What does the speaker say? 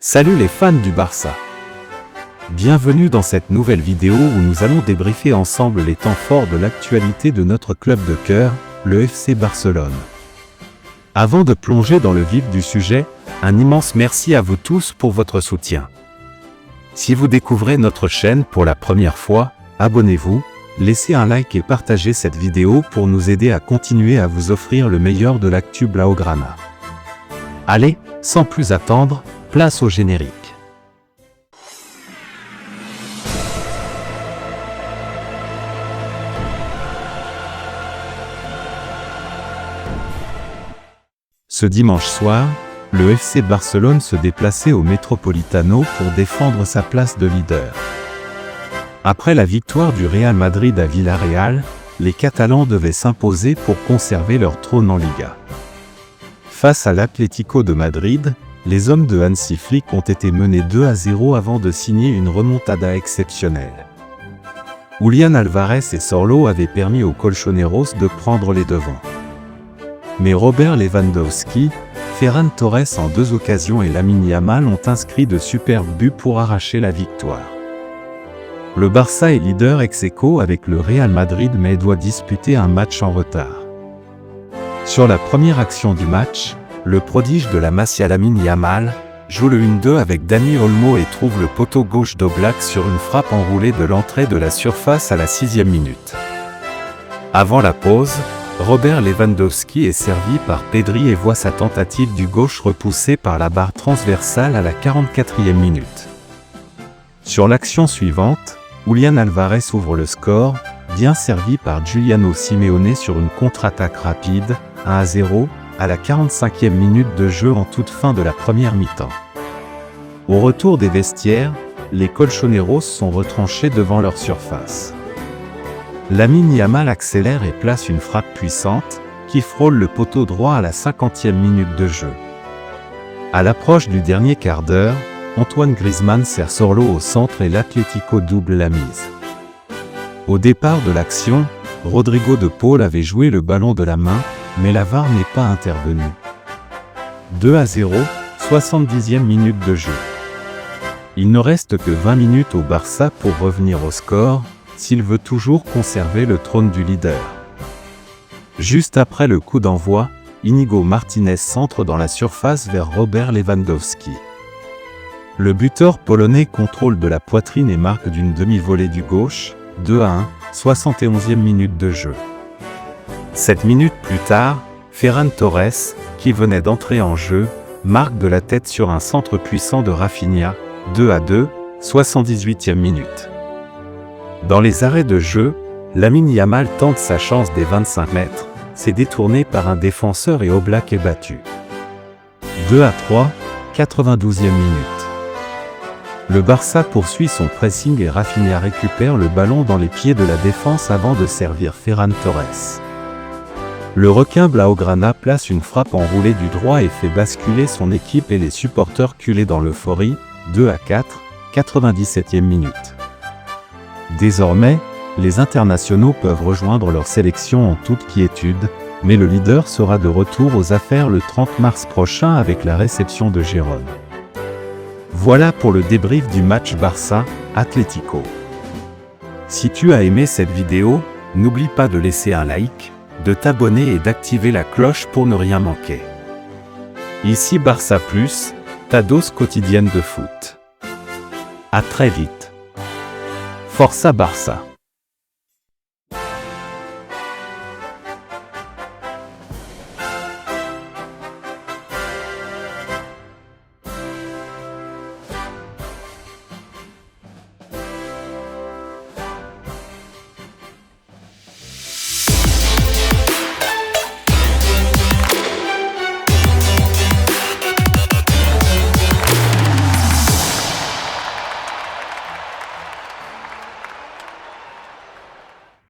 Salut les fans du Barça. Bienvenue dans cette nouvelle vidéo où nous allons débriefer ensemble les temps forts de l'actualité de notre club de cœur, le FC Barcelone. Avant de plonger dans le vif du sujet, un immense merci à vous tous pour votre soutien. Si vous découvrez notre chaîne pour la première fois, abonnez-vous, laissez un like et partagez cette vidéo pour nous aider à continuer à vous offrir le meilleur de l'actu Blaugrana. Allez, sans plus attendre, place au générique. Ce dimanche soir, le FC Barcelone se déplaçait au Metropolitano pour défendre sa place de leader. Après la victoire du Real Madrid à Villarreal, les Catalans devaient s'imposer pour conserver leur trône en Liga. Face à l'Atlético de Madrid, les hommes de Hansi Flick ont été menés 2-0 avant de signer une remontada exceptionnelle. Julián Álvarez et Sorlo avaient permis aux Colchoneros de prendre les devants. Mais Robert Lewandowski, Ferran Torres en deux occasions et Lamine Yamal ont inscrit de superbes buts pour arracher la victoire. Le Barça est leader ex-aequo avec le Real Madrid mais doit disputer un match en retard. Sur la première action du match, le prodige de la Masia Lamine Yamal joue le 1-2 avec Dani Olmo et trouve le poteau gauche d'Oblak sur une frappe enroulée de l'entrée de la surface à la 6e minute. Avant la pause, Robert Lewandowski est servi par Pedri et voit sa tentative du gauche repoussée par la barre transversale à la 44e minute. Sur l'action suivante, Julián Álvarez ouvre le score, bien servi par Giuliano Simeone sur une contre-attaque rapide, 1-0, à la 45e minute de jeu en toute fin de la première mi-temps. Au retour des vestiaires, les Colchoneros sont retranchés devant leur surface. Lamine Yamal accélère et place une frappe puissante, qui frôle le poteau droit à la 50e minute de jeu. À l'approche du dernier quart d'heure, Antoine Griezmann sert Sorlo au centre et l'Atlético double la mise. Au départ de l'action, Rodrigo de Paul avait joué le ballon de la main, mais la VAR n'est pas intervenue. 2-0, 70e minute de jeu. Il ne reste que 20 minutes au Barça pour revenir au score, s'il veut toujours conserver le trône du leader. Juste après le coup d'envoi, Íñigo Martínez centre dans la surface vers Robert Lewandowski. Le buteur polonais contrôle de la poitrine et marque d'une demi-volée du gauche, 2-1, 71e minute de jeu. 7 minutes plus tard, Ferran Torres, qui venait d'entrer en jeu, marque de la tête sur un centre puissant de Rafinha, 2-2, 78e minute. Dans les arrêts de jeu, Lamine Yamal tente sa chance des 25 mètres, c'est détourné par un défenseur et Oblak est battu. 2-3, 92e minute. Le Barça poursuit son pressing et Rafinha récupère le ballon dans les pieds de la défense avant de servir Ferran Torres. Le requin Blaugrana place une frappe enroulée du droit et fait basculer son équipe et les supporters culés dans l'euphorie, 2-4, 97e minute. Désormais, les internationaux peuvent rejoindre leur sélection en toute quiétude, mais le leader sera de retour aux affaires le 30 mars prochain avec la réception de Gérone. Voilà pour le débrief du match Barça-Atlético. Si tu as aimé cette vidéo, n'oublie pas de laisser un like, de t'abonner et d'activer la cloche pour ne rien manquer. Ici Barça Plus, ta dose quotidienne de foot. À très vite. Força Barça!